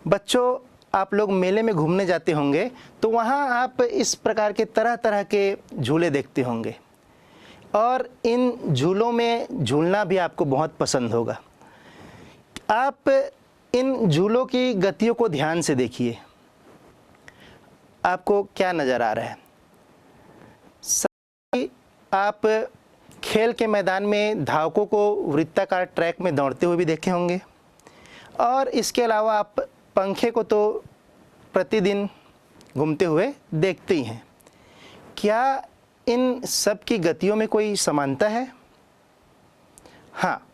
बच्चों, आप लोग मेले में घूमने जाते होंगे तो वहाँ आप इस प्रकार के तरह तरह के झूले देखते होंगे और इन झूलों में झूलना भी आपको बहुत पसंद होगा। आप इन झूलों की गतियों को ध्यान से देखिए, आपको क्या नज़र आ रहा है। आप खेल के मैदान में धावकों को वृत्ताकार ट्रैक में दौड़ते हुए भी देखे होंगे और इसके अलावा आप पंखे को तो प्रतिदिन घूमते हुए देखते ही हैं। क्या इन सब की गतियों में कोई समानता है? हाँ,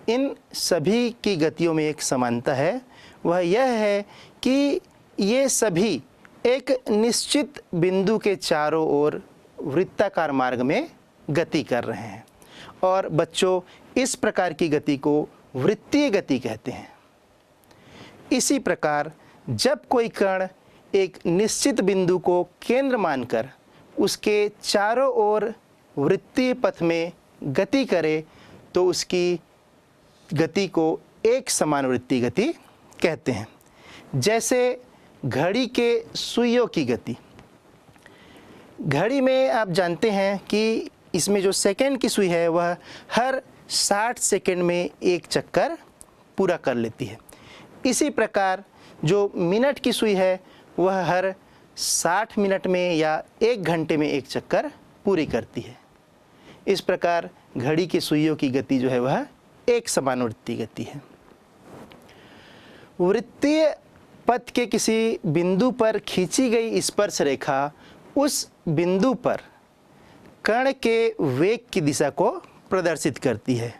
इन सभी की गतियों में एक समानता है। वह यह है कि ये सभी एक निश्चित बिंदु के चारों ओर वृत्ताकार मार्ग में गति कर रहे हैं और बच्चों, इस प्रकार की गति को वृत्तीय गति कहते हैं। इसी प्रकार जब कोई कण एक निश्चित बिंदु को केंद्र मानकर उसके चारों ओर वृत्तीय पथ में गति करे तो उसकी गति को एक समान वृत्तीय गति कहते हैं। जैसे घड़ी के सुइयों की गति। घड़ी में आप जानते हैं कि इसमें जो सेकंड की सुई है वह हर 60 सेकंड में एक चक्कर पूरा कर लेती है। इसी प्रकार जो मिनट की सुई है वह हर 60 मिनट में या 1 घंटे में एक चक्कर पूरी करती है। इस प्रकार घड़ी की सुइयों की गति जो है वह एक समान वृत्तीय गति है। वृत्तीय पथ के किसी बिंदु पर खींची गई स्पर्श रेखा उस बिंदु पर कण के वेग की दिशा को प्रदर्शित करती है।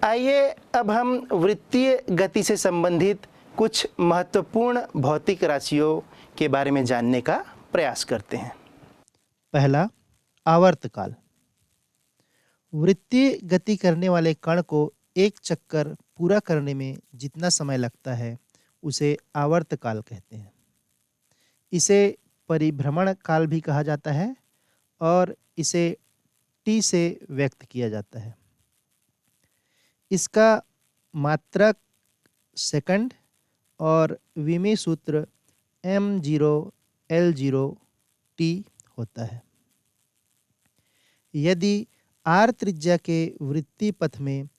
आइए अब हम वृत्तीय गति से संबंधित कुछ महत्वपूर्ण भौतिक राशियों के बारे में जानने का प्रयास करते हैं। पहला, आवर्तकाल। वृत्तीय गति करने वाले कण को एक चक्कर पूरा करने में जितना समय लगता है उसे आवर्तकाल कहते हैं। इसे परिभ्रमण काल भी कहा जाता है और इसे टी से व्यक्त किया जाता है। इसका मात्रक सेकंड और विमी सूत्र m0l0t होता है। यदि r त्रिज्या के वृत्तीय पथ में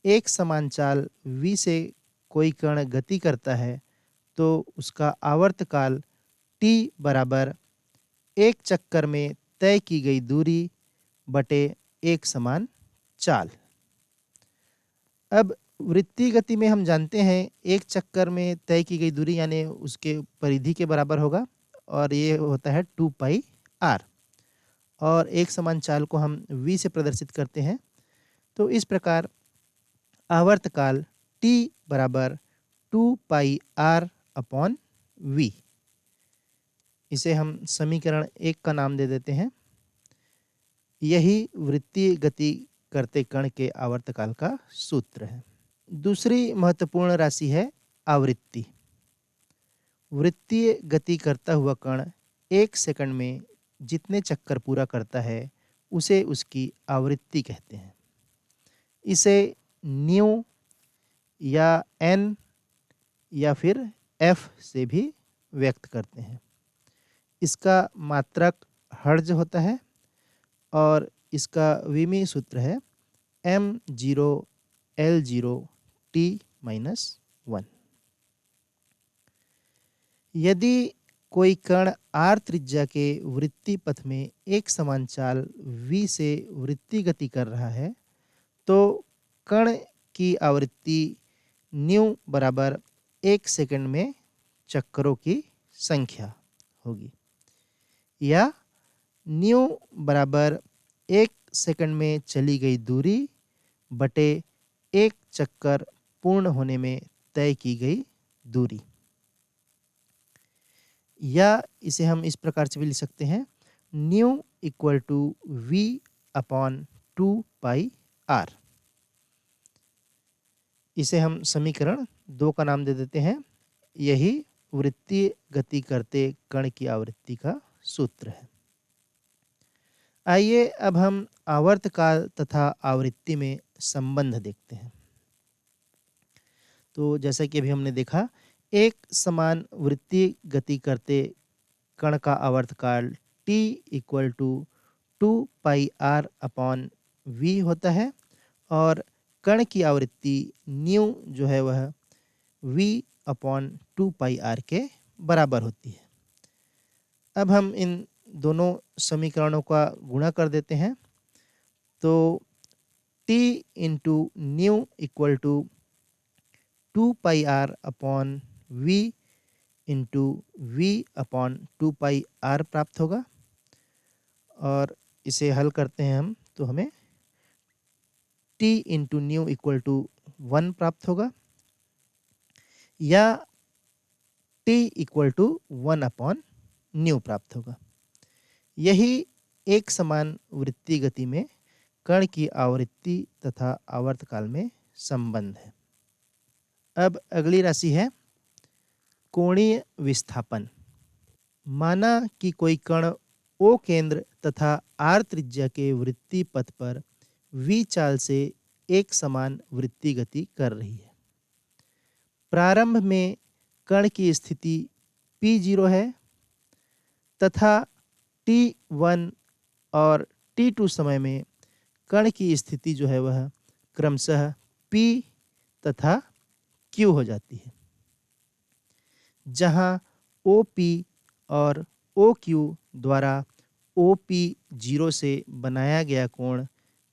एक समान चाल v से कोई कण गति करता है तो उसका आवर्तकाल t बराबर एक चक्कर में तय की गई दूरी बटे एक समान चाल। अब वृत्तीय गति में हम जानते हैं एक चक्कर में तय की गई दूरी यानी उसके परिधि के बराबर होगा और ये होता है 2 पाई r और एक समान चाल को हम v से प्रदर्शित करते हैं। तो इस प्रकार आवर्तकाल t बराबर 2 पाई r अपॉन v। इसे हम समीकरण 1 का नाम दे देते हैं। यही वृत्तीय गति करते कण के आवर्तकाल का सूत्र है। दूसरी महत्वपूर्ण राशि है आवृत्ति। वृत्तीय गति करता हुआ कण एक सेकंड में जितने चक्कर पूरा करता है उसे उसकी आवृत्ति कहते हैं। इसे न्यू या n या फिर f से भी व्यक्त करते हैं। इसका मात्रक हर्ट्ज होता है और इसका विमी सूत्र है m0l0t-1। यदि कोई कण r त्रिज्या के वृत्तीय पथ में एक समान चाल v से वृत्तीय गति कर रहा है तो कण की आवृत्ति न्यू बराबर एक सेकंड में चक्करों की संख्या होगी या न्यू बराबर एक सेकंड में चली गई दूरी बटे एक चक्कर पूर्ण होने में तय की गई दूरी। या इसे हम इस प्रकार से भी लिख सकते हैं nu equal to v upon 2 pi r। इसे हम समीकरण 2 का नाम दे देते हैं। यही वृत्तीय गति करते कण की आवृत्ति का सूत्र है। आइए अब हम आवर्तकाल तथा आवृत्ति में संबंध देखते हैं। तो जैसा कि अभी हमने देखा, एक समान वृत्तीय गति करते कण का आवर्तकाल t इक्वल टू 2πr/v होता है और कण की आवृत्ति न्यू जो है वह v/2πr के बराबर होती है। अब हम इन दोनों समीकरणों का गुणा कर देते हैं। तो t into nu equal to 2πr/v into v/2πr प्राप्त होगा और इसे हल करते हैं हम तो हमें t into nu equal to 1 प्राप्त होगा या t इक्वल टू 1/न्यू प्राप्त होगा। यही एक समान वृत्तीय गति में कण की आवृत्ति तथा आवर्तकाल में संबंध है। अब अगली राशि है कोणीय विस्थापन। माना कि कोई कण O केंद्र तथा R त्रिज्या के वृत्तीय पथ पर V चाल से एक समान वृत्तीय गति कर रही है। प्रारंभ में कण की स्थिति P0 है तथा T1 और T2 समय में कण की स्थिति जो है वह क्रमशः P तथा Q हो जाती है, जहां OP और OQ द्वारा OP0 से बनाया गया कोण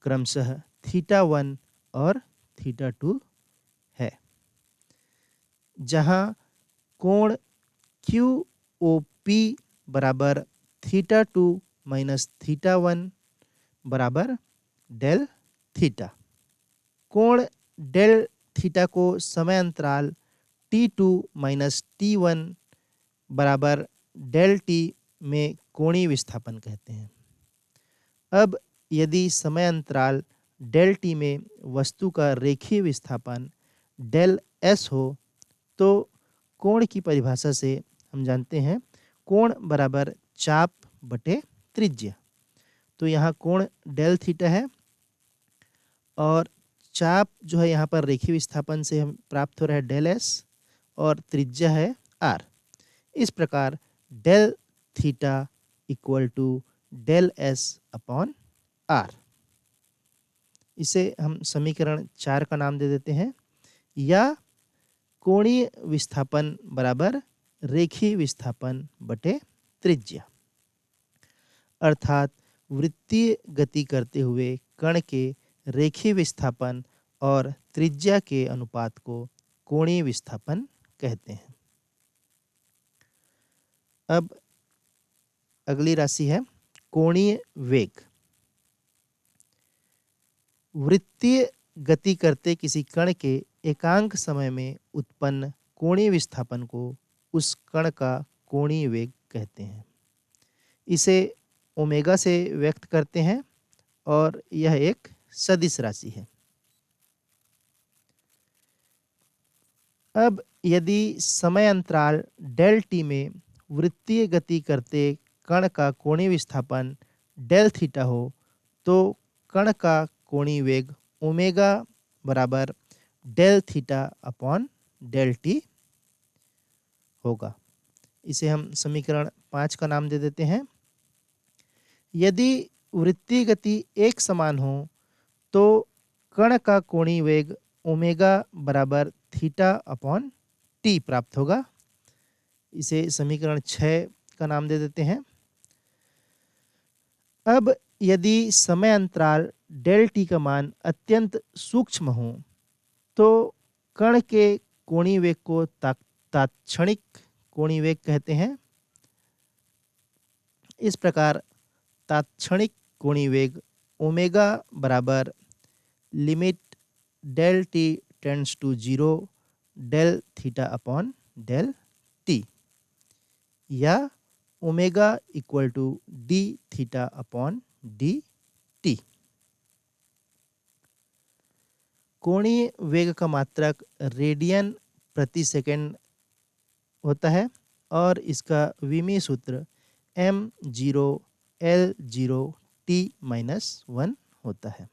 क्रमशः θ1 और θ2 है, जहां कोण QOP बराबर θ2 माइनस θ1 बराबर डेल थीटा। कोण डेल थीटा को समय अंतराल T2 माइनस T1 बराबर डेल T में कोणीय विस्थापन कहते हैं। अब यदि समय अंतराल डेल T में वस्तु का रेखीय विस्थापन डेल S हो तो कोण की परिभाषा से हम जानते हैं कोण बराबर चाप बटे त्रिज्या। तो यहाँ कोण डेल थीटा है और चाप जो है यहाँ पर रेखीय विस्थापन से हम प्राप्त हो रहा है डेल S और त्रिज्या है R। इस प्रकार del theta equal to del S/R। इसे हम समीकरण 4 का नाम दे देते हैं, या कोणीय विस्थापन बराबर रेखीय विस्थापन बटे त्रिज्या। अर्थात वृत्तीय गति करते हुए कण के रेखीय विस्थापन और त्रिज्या के अनुपात को कोणीय विस्थापन कहते हैं। अब अगली राशि है कोणीय वेग। वृत्तीय गति करते किसी कण के एकांक समय में उत्पन्न कोणीय विस्थापन को उस कण का कोणीय वेग कहते हैं। इसे ओमेगा से व्यक्त करते हैं और यह एक सदिश राशि है। अब यदि समय अंतराल डेल T में वृत्तीय गति करते कण का कोणीय विस्थापन डेल थीटा हो तो कण का कोणीय वेग ओमेगा बराबर del theta upon del T होगा। इसे हम समीकरण 5 का नाम दे देते हैं। यदि वृत्तीय गति एक समान हो तो कण का कोणीय वेग ओमेगा बराबर थीटा अपॉन टी प्राप्त होगा। इसे समीकरण 6 का नाम दे देते हैं। अब यदि समय अंतराल डेल टी का मान अत्यंत सूक्ष्म हो तो कण के कोणीय वेग को तात्क्षणिक कोणीय वेग कहते हैं। इस प्रकार तात्क्षणिक कोणीय वेग ओमेगा बराबर limit del T tends to 0 del theta upon del t, या omega equal to d theta upon D t. कोणीय वेग का मात्रक रेडियन प्रति सेकंड होता है और इसका विमीय सूत्र m0 L0 t-1 होता है।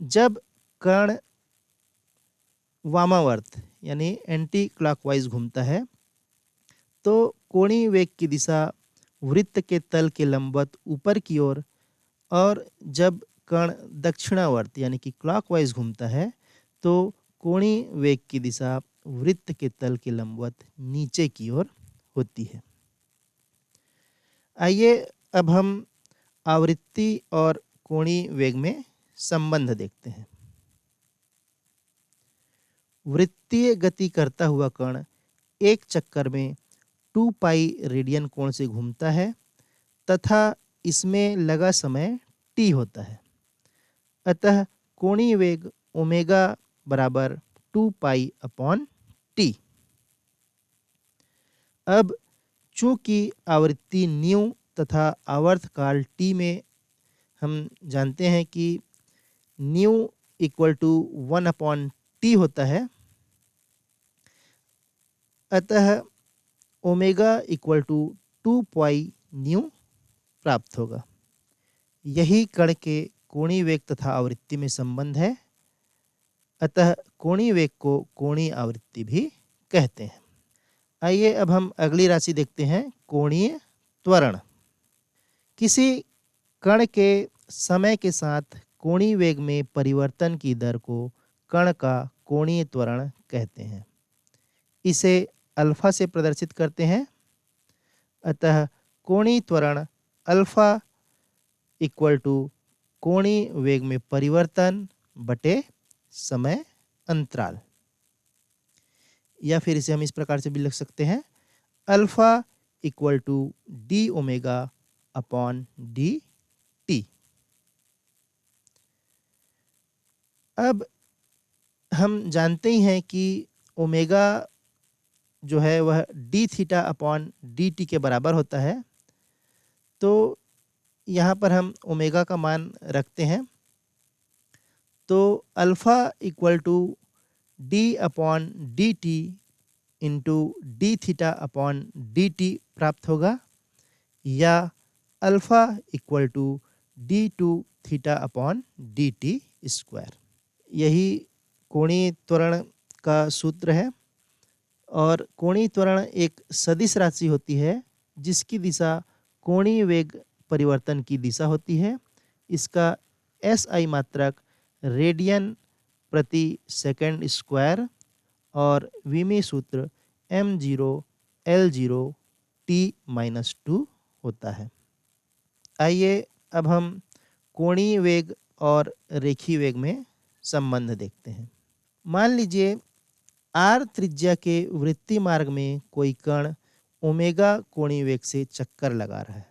जब कण वामावर्त यानी एंटी क्लॉकवाइज घूमता है तो कोणीय वेग की दिशा वृत्त के तल के लंबवत ऊपर की ओर, और जब कण दक्षिणावर्त यानी कि क्लॉकवाइज घूमता है तो कोणीय वेग की दिशा वृत्त के तल के लंबवत नीचे की ओर होती है। आइए अब हम आवृत्ति और कोणीय वेग में संबंध देखते हैं। वृत्तीय गति करता हुआ कण एक चक्कर में 2 पाई रेडियन कोण से घूमता है तथा इसमें लगा समय t होता है। अतः कोणीय वेग ओमेगा बराबर 2 पाई अपॉन टी। अब चूंकि आवृत्ति न्यू तथा आवर्तकाल t में हम जानते हैं कि nu equal to 1 upon T होता है, अतः omega equal to 2 pi nu प्राप्त होगा। यही कण के कोणीय वेग तथा आवृत्ति में संबंध है, अतः कोणीय वेग को कोणीय आवृत्ति भी कहते हैं। आइए अब हम अगली राशि देखते हैं, कोणीय त्वरण। किसी कण के समय के साथ कोणीय वेग में परिवर्तन की दर को कण का कोणीय त्वरण कहते हैं। इसे अल्फा से प्रदर्शित करते हैं, अतः कोणीय त्वरण अल्फा इक्वल टू कोणीय वेग में परिवर्तन बटे समय अंतराल, या फिर इसे हम इस प्रकार से भी लिख सकते हैं, alpha equal to D omega upon D T. अब हम जानते ही हैं कि ओमेगा जो है वह D theta upon D T के बराबर होता है, तो यहाँ पर हम ओमेगा का मान रखते हैं तो alpha equal to D upon D T into D theta upon D T प्राप्त होगा, या alpha equal to D two theta upon D T square. यही कोणीय त्वरण का सूत्र है। और कोणीय त्वरण एक सदिश राशि होती है जिसकी दिशा कोणीय वेग परिवर्तन की दिशा होती है। इसका एसआई मात्रक रेडियन प्रति सेकंड स्क्वायर और विमीय सूत्र m0 L0 t-2 होता है। आइए अब हम कोणीय वेग और रेखीय वेग में संबंध देखते हैं। मान लीजिए r त्रिज्या के वृत्तीय मार्ग में कोई कण ओमेगा कोणीय वेग से चक्कर लगा रहा है।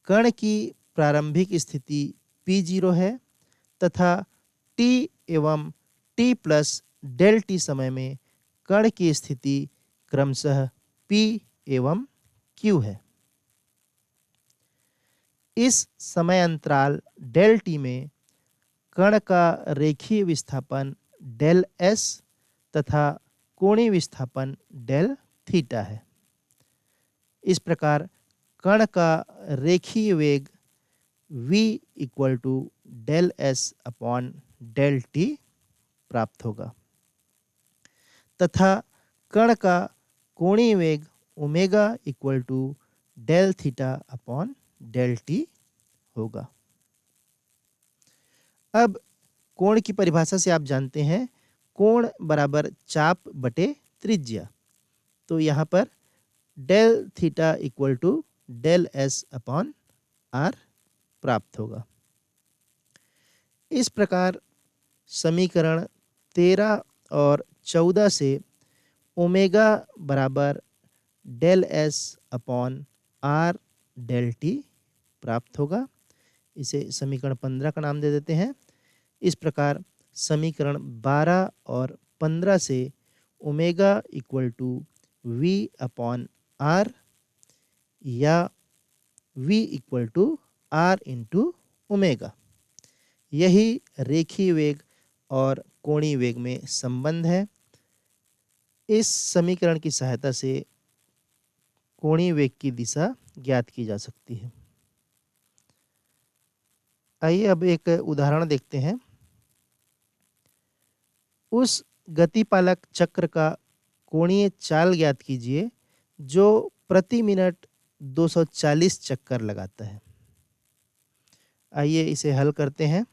कण की प्रारंभिक स्थिति p0 है तथा t एवं t प्लस डेल टी समय में कण की स्थिति क्रमशः p एवं q है। इस समय अंतराल डेल टी में कण का रेखीय विस्थापन डेल s तथा कोणीय विस्थापन डेल थीटा है। इस प्रकार कण का रेखीय वेग v equal to del s upon del T प्राप्त होगा तथा कण का कोणीय वेग omega equal to del theta upon del T होगा। अब कोण की परिभाषा से आप जानते हैं कोण बराबर चाप बटे त्रिज्या, तो यहाँ पर del theta equal to del S upon R प्राप्त होगा। इस प्रकार समीकरण 13 और 14 से ओमेगा बराबर del S upon R del T प्राप्त होगा। इसे समीकरण 15 का नाम दे देते हैं। इस प्रकार समीकरण 12 और 15 से omega equal to we upon r या v equal to r into omega, यही रेखीय वेग और कोणीय वेग में संबंध है। इस समीकरण की सहायता से कोणीय वेग की दिशा ज्ञात की जा सकती है। आइए अब एक उदाहरण देखते हैं। उस गतिपालक चक्र का कोणीय चाल ज्ञात कीजिए जो प्रति मिनट 240 चक्कर लगाता है। आइए इसे हल करते हैं।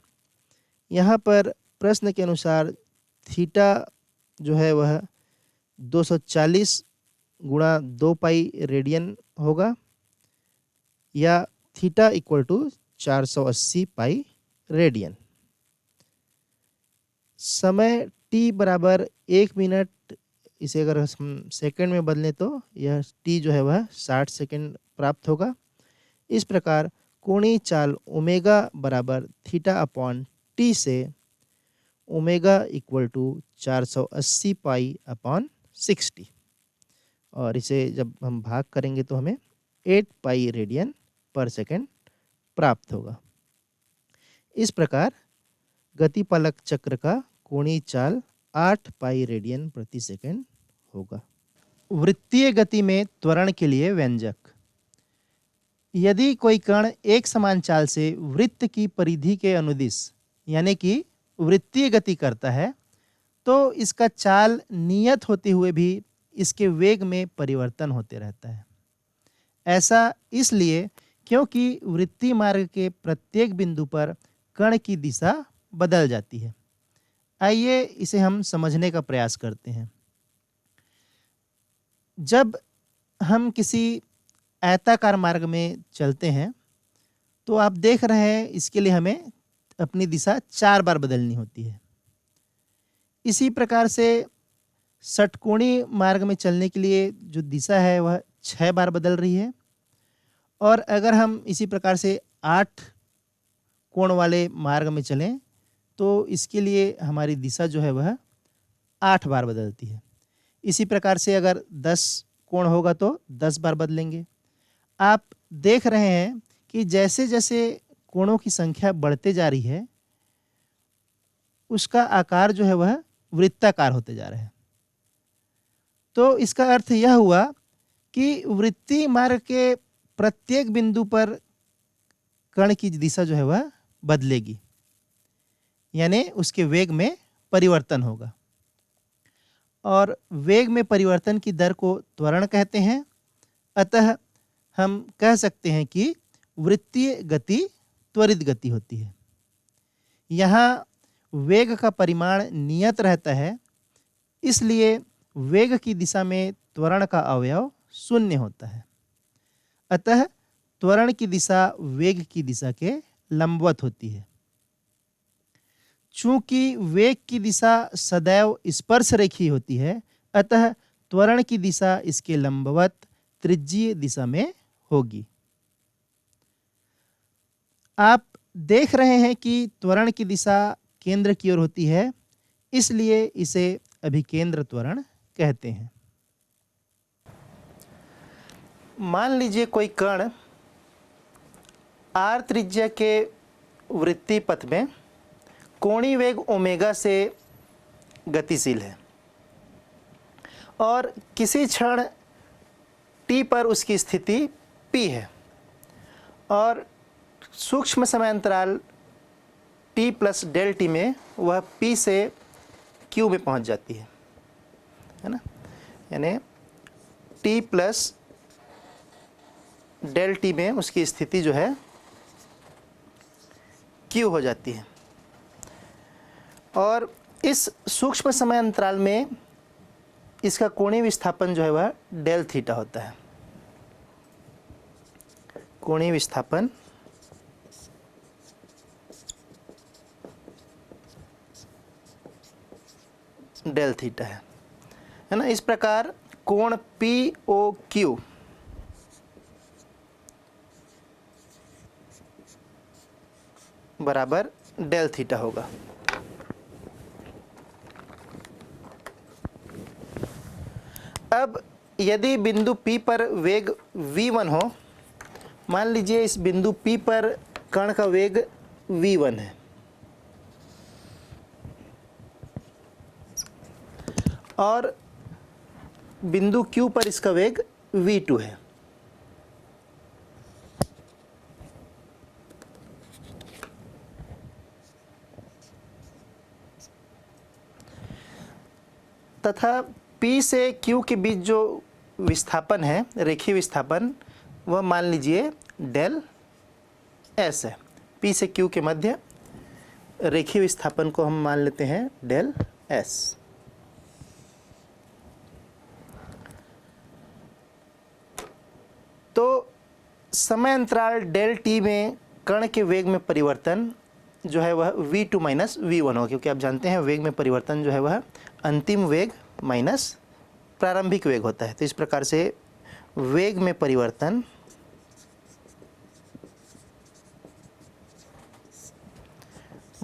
यहाँ पर प्रश्न के अनुसार थीटा जो है वह 240 गुणा 2 पाई रेडियन होगा या theta equal to 480 pi radian. समय t बराबर 1 मिनट, इसे अगर हम सेकंड में बदलें तो यह t जो है वह 60 सेकंड प्राप्त होगा। इस प्रकार कोणीय चाल ओमेगा बराबर थीटा अपॉन टी से omega equal to 480 pi upon 60, और इसे जब हम भाग करेंगे तो हमें 8 पाई रेडियन पर सेकंड प्राप्त होगा। इस प्रकार गतिपालक चक्र का कोणीय चाल 8 पाई रेडियन प्रति सेकंड होगा। वृत्तीय गति में त्वरण के लिए व्यंजक। यदि कोई कण एक समान चाल से वृत्त की परिधि के अनुदिश यानी कि वृत्तीय गति करता है तो इसका चाल नियत होते हुए भी इसके वेग में परिवर्तन होते रहता है। ऐसा इसलिए क्योंकि वृत्तीय मार्ग के प्रत्येक बिंदु पर कण की दिशा बदल जाती है। आइए इसे हम समझने का प्रयास करते हैं। जब हम किसी आयताकार मार्ग में चलते हैं तो आप देख रहे हैं इसके लिए हमें अपनी दिशा 4 बार बदलनी होती है। इसी प्रकार से षटकोणीय मार्ग में चलने के लिए जो दिशा है वह 6 बार बदल रही है, और अगर हम इसी प्रकार से 8 कोण वाले मार्ग में चलें तो इसके लिए हमारी दिशा जो है वह 8 बार बदलती है। इसी प्रकार से अगर 10 कोण होगा तो 10 बार बदलेंगे। आप देख रहे हैं कि जैसे जैसे कोणों की संख्या बढ़ते जा रही है उसका आकार जो है वह वृत्ताकार होते जा रहा है। तो इसका अर्थ यह हुआ कि वृत्तीय मार्ग के प्रत्येक बिंदु पर कण की दिशा जो है वह बदलेगी, यानी उसके वेग में परिवर्तन होगा, और वेग में परिवर्तन की दर को त्वरण कहते हैं। अतः हम कह सकते हैं कि वृत्तीय गति त्वरित गति होती है। यहाँ वेग का परिमाण नियत रहता है, इसलिए वेग की दिशा में त्वरण का अवयव शून्य होता है। अतः त्वरण की दिशा वेग की दिशा के लंबवत होती है। चूंकि वेग की दिशा सदैव स्पर्श रेखीय होती है, अतः त्वरण की दिशा इसके लंबवत त्रिज्यीय दिशा में होगी। आप देख रहे हैं कि त्वरण की दिशा केंद्र की ओर होती है, इसलिए इसे अभिकेंद्र त्वरण कहते हैं। मान लीजिए कोई कण r त्रिज्या के वृत्तीय पथ में कोणीय वेग ओमेगा से गतिशील है और किसी क्षण t पर उसकी स्थिति p है और सूक्ष्म समय अंतराल t प्लस डेल t में वह p से q में पहुंच जाती है ना, यानी t प्लस डेल t में उसकी स्थिति जो है q हो जाती है, और इस सूक्ष्म समय अंतराल में इसका कोणीय विस्थापन जो है वह डेल थीटा होता है। कोणीय विस्थापन डेल थीटा है ना। इस प्रकार कोण POQ बराबर डेल थीटा होगा। अब यदि बिंदु P पर वेग v1 हो, मान लीजिए इस बिंदु P पर कण का वेग v1 है और बिंदु Q पर इसका वेग v2 है, तथा P से Q के बीच जो विस्थापन है, रेखीय विस्थापन, वह मान लीजिए डेल S है। P से Q के मध्य रेखीय विस्थापन को हम मान लेते हैं डेल S। तो समय अंतराल डेल t में कण के वेग में परिवर्तन जो है वह v2 माइनस v1 हो, क्योंकि आप जानते हैं वेग में परिवर्तन जो है वह अंतिम वेग माइनस प्रारंभिक वेग होता है। तो इस प्रकार से वेग में परिवर्तन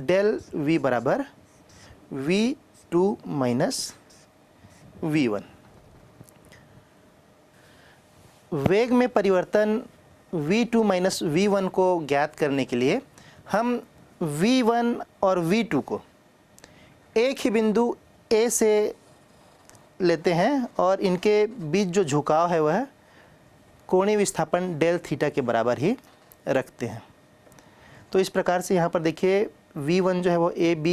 डेल v बराबर v2 माइनस v1। वेग में परिवर्तन v2 माइनस v1 को ज्ञात करने के लिए हम v1 और v2 को एक ही बिंदु A से लेते हैं और इनके बीच जो झुकाव है वह कोणीय विस्थापन डेल थीटा के बराबर ही रखते हैं। तो इस प्रकार से यहाँ पर देखिए v1 जो है वो AB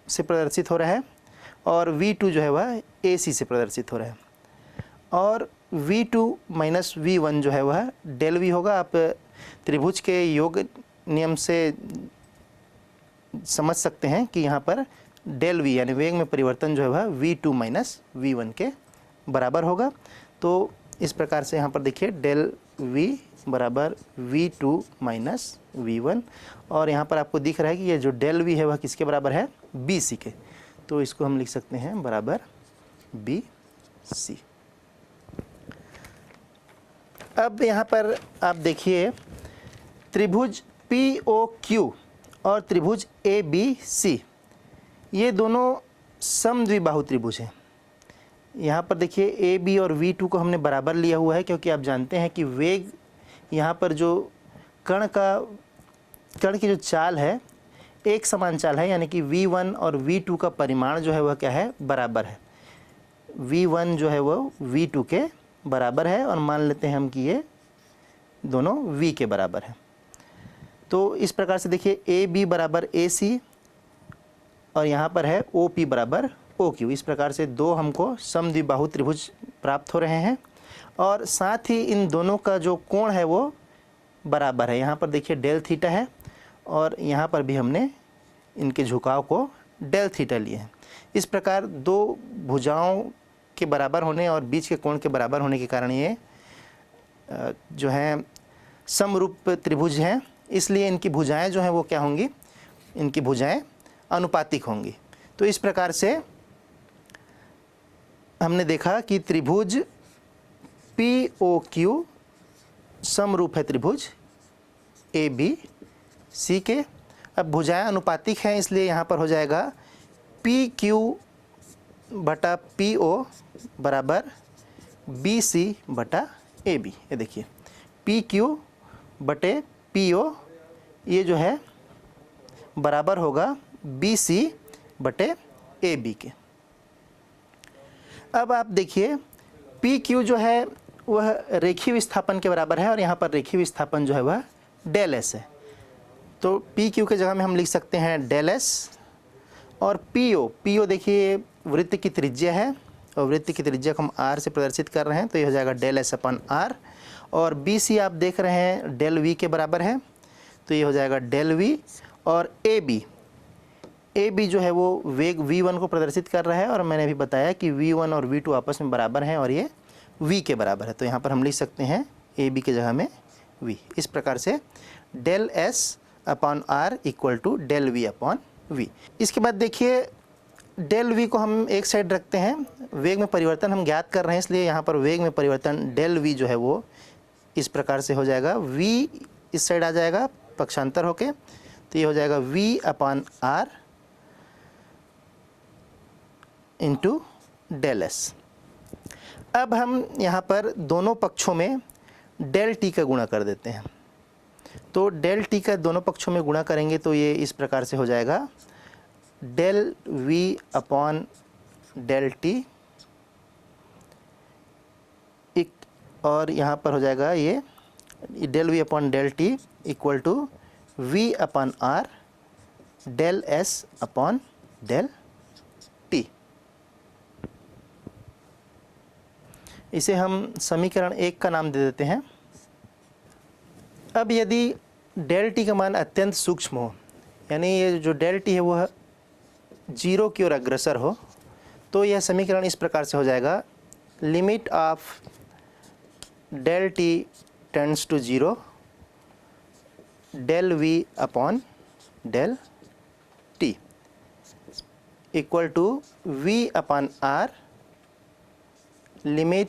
से प्रदर्शित हो रहा है और v2 जो है वह AC से प्रदर्शित हो रहा है, और v2 माइनस v1 जो है वह डेल v होगा। आप त्रिभुज के योग नियम से समझ सकते हैं कि यहाँ पर डेल v यानी वेग में परिवर्तन जो है वह v2 माइनस v1 के बराबर होगा। तो इस प्रकार से यहाँ पर देखिए डेल v बराबर v2 माइनस v1, और यहाँ पर आपको दिख रहा है कि ये जो डेल v है वह किसके बराबर है, bc के। तो इसको हम लिख सकते हैं बराबर bc। अब यहाँ पर आप देखिए त्रिभुज POQ और त्रिभुज ABC, ये दोनों समद्विबाहु त्रिभुज हैं। यहाँ पर देखिए AB और V2 को हमने बराबर लिया हुआ है, क्योंकि आप जानते हैं कि वेग यहाँ पर जो कण की जो चाल है एक समान चाल है, यानी कि V1 और V2 का परिमाण जो है वह क्या है, बराबर है। V1 जो है वह V2 के बराबर है, और मान लेते हैं हम कि ये दोनों V के बराबर है। तो इस प्रकार से देखिए AB बराबर AC और यहाँ पर है OP बराबर OQ। इस प्रकार से दो हमको समद्विबाहु त्रिभुज प्राप्त हो रहे हैं, और साथ ही इन दोनों का जो कोण है वो बराबर है। यहाँ पर देखिए डेल थीटा है, और यहाँ पर भी हमने इनके झुकाव को डेल थीटा लिए हैं। इस प्रकार दो भुजाओं के बराबर होने और बीच के कोण के बराबर होने के कारण ये जो है समरूप त्रिभुज हैं, इसलिए इनकी भुजाएं जो हैं वो क्या होंगी, इनकी भुजाएं अनुपातिक होंगी। तो इस प्रकार से हमने देखा कि त्रिभुज POQ समरूप है त्रिभुज ABC के। अब भुजाएं अनुपातिक हैं, इसलिए यहाँ पर हो जाएगा PQ बटा PO बराबर BC बटा AB। ये देखिए PQ बटे PO ये जो है बराबर होगा BC बटे AB के। अब आप देखिए PQ जो है वह रेखीय विस्थापन के बराबर है, और यहाँ पर रेखीय विस्थापन जो है वह डेल S है। तो PQ के जगह में हम लिख सकते हैं डेल S, और PO देखिए वृत्त की त्रिज्या है, और वृत्त की त्रिज्या को हम R से प्रदर्शित कर रहे हैं, तो ये हो जाएगा डेल S अपन R। और BC आप देख रहे हैं डेल V के बराबर है, तो ये हो जाएगा डेल V। और AB जो है वो वेग V1 को प्रदर्शित कर रहा है, और मैंने अभी बताया कि V1 और V2 आपस में बराबर हैं और ये V के बराबर है। तो यहाँ पर हम लिख सकते हैं AB के जगह में V। इस प्रकार से del S upon R equal to del V upon V। इसके बाद देखिए डेल V को हम एक साइड रखते हैं, वेग में परिवर्तन हम ज्ञात कर रहे हैं, इसलिए यहाँ पर वेग में परिवर्तन डेल V जो है वो इस प्रकार से हो जाएगा। V इस साइड आ जाएगा पक्षांतर होके, तो ये हो जाएगा V upon R into del S। अब हम यहाँ पर दोनों पक्षों में डेल T का गुणा कर देते हैं। तो डेल T का दोनों पक्षों में गुणा करेंगे तो ये इस प्रकार से हो जाएगा del V upon del T, और यहाँ पर हो जाएगा ये del V upon del T equal to V upon R del S upon del T। इसे हम समीकरण 1 का नाम दे देते हैं। अब यदि डेल टी का मान अत्यंत सूक्ष्म हो, यानी ये जो डेल टी है वह 0 की ओर अग्रसर हो, तो यह समीकरण इस प्रकार से हो जाएगा, limit of del T tends to 0 del V upon del T equal to we upon R limit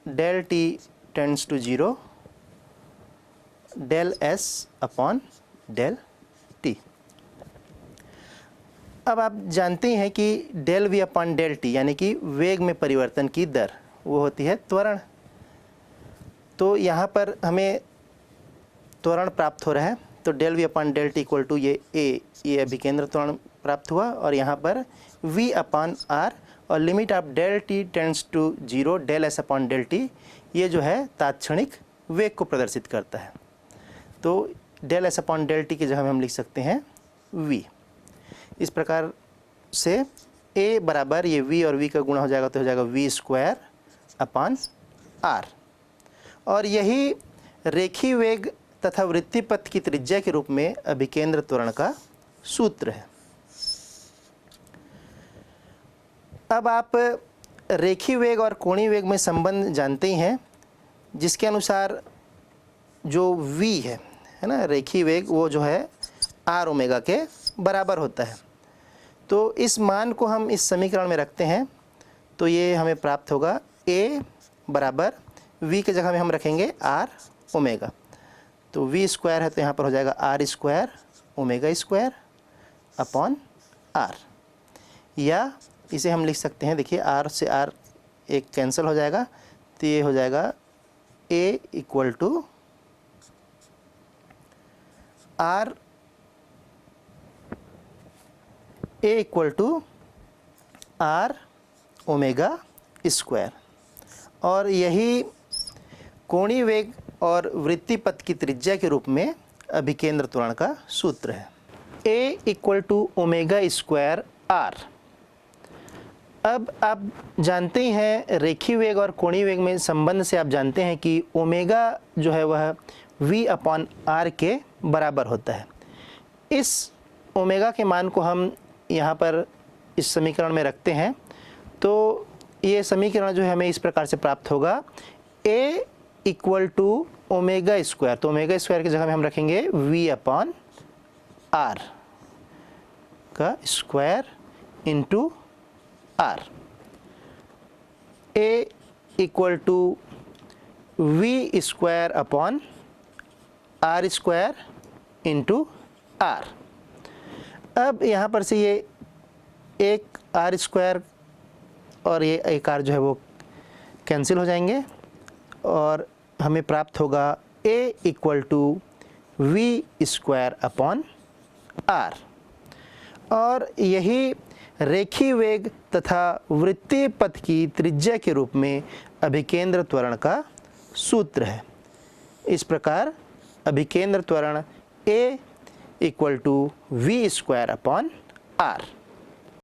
del T tends to 0 del S upon del T. अब आप जानते हैं कि del V upon del T यानी कि वेग में परिवर्तन की दर वो होती है त्वरण। तो यहाँ पर हमें त्वरण प्राप्त हो रहा है, तो del V upon del T equal to ये अभिकेंद्र त्वरण प्राप्त हुआ, और यहाँ पर v अपॉन आर और limit of del T tends to 0 del S upon del T, ये जो है तात्क्षणिक वेग को प्रदर्शित करता है। तो del S upon del T की जगह में हम लिख सकते हैं v। इस प्रकार से a बराबर ये v और v का गुणा हो जाएगा तो हो जाएगा v स्क्वायर अपॉन r, और यही रेखीय वेग तथा वृत्तीय पथ की त्रिज्या के रूप में अभिकेंद्र त्वरण का सूत्र है। अब आप रेखीय वेग और कोणीय वेग में संबंध जानते ही हैं, जिसके अनुसार जो v है ना, रेखीय वेग वो जो है r ओमेगा के बराबर होता है। तो इस मान को हम इस समीकरण में रखते हैं तो ये हमें प्राप्त होगा a बराबर v के जगह में हम रखेंगे r ओमेगा, तो v स्क्वायर है तो यहाँ पर हो जाएगा r square omega square upon r, या इसे हम लिख सकते हैं, देखिए r से r एक कैंसिल हो जाएगा तो ये हो जाएगा a equal to r a equal to r omega square, और यही कोणीय वेग और वृत्तीय पथ की त्रिज्या के रूप में अभिकेंद्र त्वरण का सूत्र है, a equal to omega square r। अब आप जानते ही हैं रेखीय वेग और कोणीय वेग में संबंध से आप जानते हैं कि ओमेगा जो है वह v अपॉन r के बराबर होता है। इस ओमेगा के मान को हम यहाँ पर इस समीकरण में रखते हैं तो ये समीकरण जो है हमें इस प्रकार से प्राप्त होगा, a equal to omega square, तो ओमेगा स्क्वायर की जगह में हम रखेंगे v अपॉन r का square into r, a equal to v square upon r square into r। अब यहाँ पर से ये एक r स्क्वायर और ये एक r जो है वो कैंसिल हो जाएंगे, और हमें प्राप्त होगा a equal to v square upon r, और यही रेखीय वेग तथा वृत्तीय पथ की त्रिज्या के रूप में अभिकेंद्र त्वरण का सूत्र है। इस प्रकार अभिकेंद्र त्वरण a equal to v square upon r।